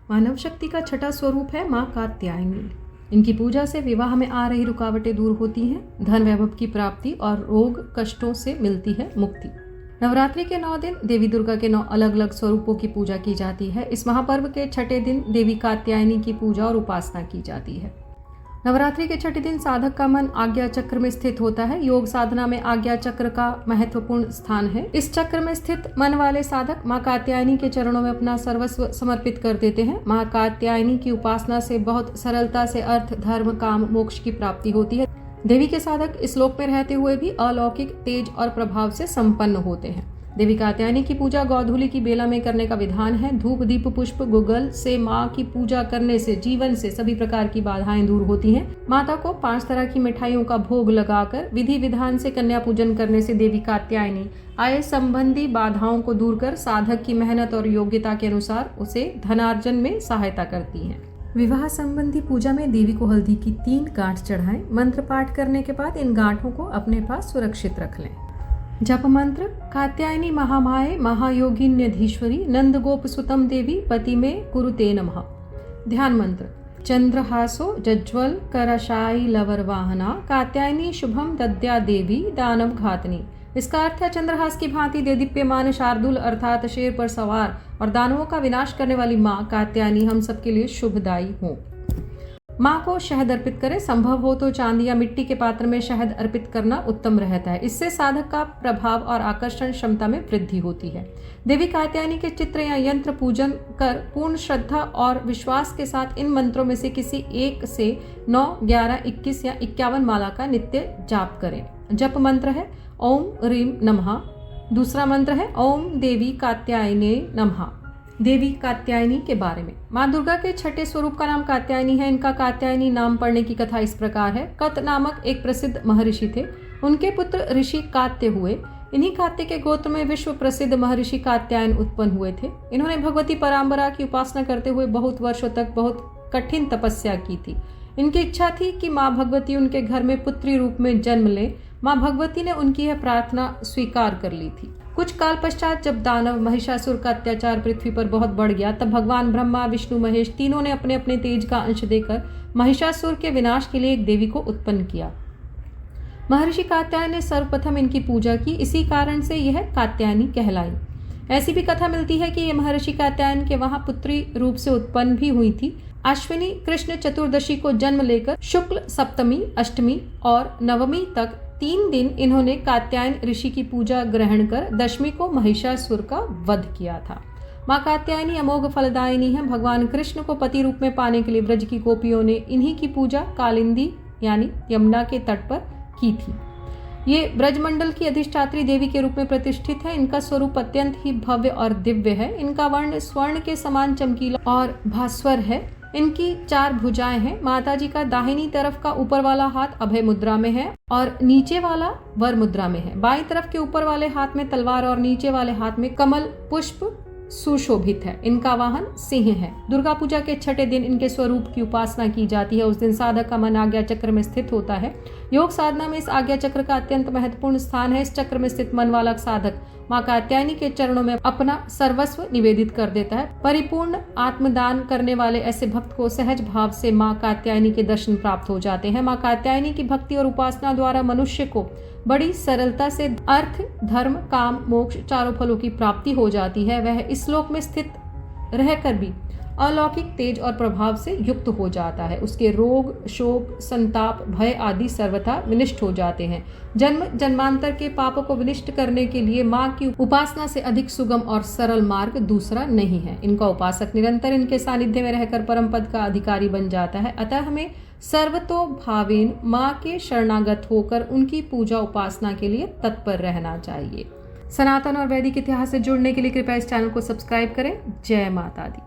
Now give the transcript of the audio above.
मानव शक्ति का छठा स्वरूप है माँ कात्यायनी। इनकी पूजा से विवाह में आ रही रुकावटें दूर होती हैं, धन वैभव की प्राप्ति और रोग कष्टों से मिलती है मुक्ति। नवरात्रि के 9 दिन देवी दुर्गा के 9 अलग अलग स्वरूपों की पूजा की जाती है। इस महापर्व के छठे दिन देवी कात्यायनी की पूजा और उपासना की जाती है। नवरात्रि के छठे दिन साधक का मन आज्ञा चक्र में स्थित होता है। योग साधना में आज्ञा चक्र का महत्वपूर्ण स्थान है। इस चक्र में स्थित मन वाले साधक माँ कात्यायनी के चरणों में अपना सर्वस्व समर्पित कर देते हैं। माँ कात्यायनी की उपासना से बहुत सरलता से अर्थ, धर्म, काम, मोक्ष की प्राप्ति होती है। देवी के साधक इस लोक में रहते हुए भी अलौकिक तेज और प्रभाव से संपन्न होते हैं। देवी कात्यायनी की पूजा गोधूली की बेला में करने का विधान है। धूप, दीप, पुष्प, गुग्गल से माँ की पूजा करने से जीवन से सभी प्रकार की बाधाएं दूर होती हैं। माता को 5 तरह की मिठाइयों का भोग लगाकर विधि विधान से कन्या पूजन करने से देवी कात्यायनी आय संबंधी बाधाओं को दूर कर साधक की मेहनत और योग्यता के अनुसार उसे धनार्जन में सहायता करती हैं। विवाह संबंधी पूजा में देवी को हल्दी की 3 गांठ चढ़ाएं। मंत्र पाठ करने के बाद इन गांठों को अपने पास सुरक्षित रख लें। जप मंत्र: कात्यायनी महामाये महायोगिन्यधीश्वरी नंद गोप सुतम देवी पति में कुरुते नमः। ध्यान मंत्र: चंद्रहासो जज्वल करशाई लवर वाहना कात्यायनी शुभम दद्या देवी दानव घातनी। इसका अर्थ है चंद्रहास की भांति देदीप्यमान शार्दुल अर्थात शेर पर सवार और दानवों का विनाश करने वाली माँ कात्यायनी हम सबके लिए शुभदायी हो। माँ को शहद अर्पित करें। संभव हो तो चांदी या मिट्टी के पात्र में शहद अर्पित करना उत्तम रहता है। इससे साधक का प्रभाव और आकर्षण क्षमता में वृद्धि होती है। देवी कात्यायनी के चित्र या यंत्र पूजन कर पूर्ण श्रद्धा और विश्वास के साथ इन मंत्रों में से किसी एक से 9, 11, 21 या 51 माला का नित्य जाप करें। जप मंत्र है ओम ह्रीं नमः। दूसरा मंत्र है ओम देवी कात्यायने नमः। देवी कात्यायनी के बारे में: माँ दुर्गा के छठे स्वरूप का नाम कात्यायनी है। इनका कात्यायनी नाम पड़ने की कथा इस प्रकार है। कत नामक एक प्रसिद्ध महर्षि थे। उनके पुत्र ऋषि कात्य हुए। इन्हीं कात्य के गोत्र में विश्व प्रसिद्ध महर्षि कात्यायन उत्पन्न हुए थे। इन्होंने भगवती पराम्बरा की उपासना करते हुए बहुत वर्षों तक बहुत कठिन तपस्या की थी। इनकी इच्छा थी कि माँ भगवती उनके घर में पुत्री रूप में जन्म ले। माँ भगवती ने उनकी यह प्रार्थना स्वीकार कर ली थी। कुछ काल पश्चात जब दानव महिषासुर का अत्याचार पृथ्वी पर बहुत बढ़ गया, तब भगवान ब्रह्मा, विष्णु, महेश तीनों ने अपने अपने तेज का अंश देकर महिषासुर के विनाश के लिए एक देवी को उत्पन्न किया। महर्षि कात्यायन ने सर्वप्रथम इनकी पूजा की। इसी कारण से यह कात्यायनी कहलाई। ऐसी भी कथा मिलती है कि यह महर्षि कात्यायन के वहां पुत्री रूप से उत्पन्न भी हुई थी। अश्विनी कृष्ण चतुर्दशी को जन्म लेकर शुक्ल सप्तमी, अष्टमी और नवमी तक 3 दिन इन्होंने कात्यायन ऋषि की पूजा ग्रहण कर दशमी को महिषासुर का वध किया था। माँ कात्यायनी अमोघ फलदायिनी है। भगवान कृष्ण को पति रूप में पाने के लिए ब्रज की गोपियों ने इन्हीं की पूजा कालिंदी यानी यमुना के तट पर की थी। ये ब्रजमंडल की अधिष्ठात्री देवी के रूप में प्रतिष्ठित है। इनका स्वरूप अत्यंत ही भव्य और दिव्य है। इनका वर्ण स्वर्ण के समान चमकीला और भास्वर है। इनकी 4 भुजाएं हैं। माताजी का दाहिनी तरफ का ऊपर वाला हाथ अभय मुद्रा में है और नीचे वाला वर मुद्रा में है। बाईं तरफ के ऊपर वाले हाथ में तलवार और नीचे वाले हाथ में कमल पुष्प सुशोभित है। इनका वाहन सिंह है। दुर्गा पूजा के छठे दिन इनके स्वरूप की उपासना की जाती है। उस दिन साधक का मन आज्ञा चक्र में स्थित होता है। योग साधना में इस आज्ञा चक्र का अत्यंत महत्वपूर्ण स्थान है। इस चक्र में स्थित मन वाला साधक माँ कात्यायनी के चरणों में अपना सर्वस्व निवेदित कर देता है। परिपूर्ण आत्मदान करने वाले ऐसे भक्त को सहज भाव से माँ कात्यायनी के दर्शन प्राप्त हो जाते हैं। माँ कात्यायनी की भक्ति और उपासना द्वारा मनुष्य को बड़ी सरलता से अर्थ, धर्म, काम, मोक्ष चारों फलों की प्राप्ति हो जाती है। वह इस लोक में स्थित रहकर भी अलौकिक तेज और प्रभाव से युक्त हो जाता है। उसके रोग, शोक, संताप, भय आदि सर्वथा विनष्ट हो जाते हैं। जन्म जन्मांतर के पापों को विनष्ट करने के लिए माँ की उपासना से अधिक सुगम और सरल मार्ग दूसरा नहीं है। इनका उपासक निरंतर इनके सानिध्य में रहकर परम पद का अधिकारी बन जाता है। अतः हमें सर्वतो भावेन माँ के शरणागत होकर उनकी पूजा उपासना के लिए तत्पर रहना चाहिए। सनातन और वैदिक इतिहास से जुड़ने के लिए कृपया इस चैनल को सब्सक्राइब करें। जय माता दी।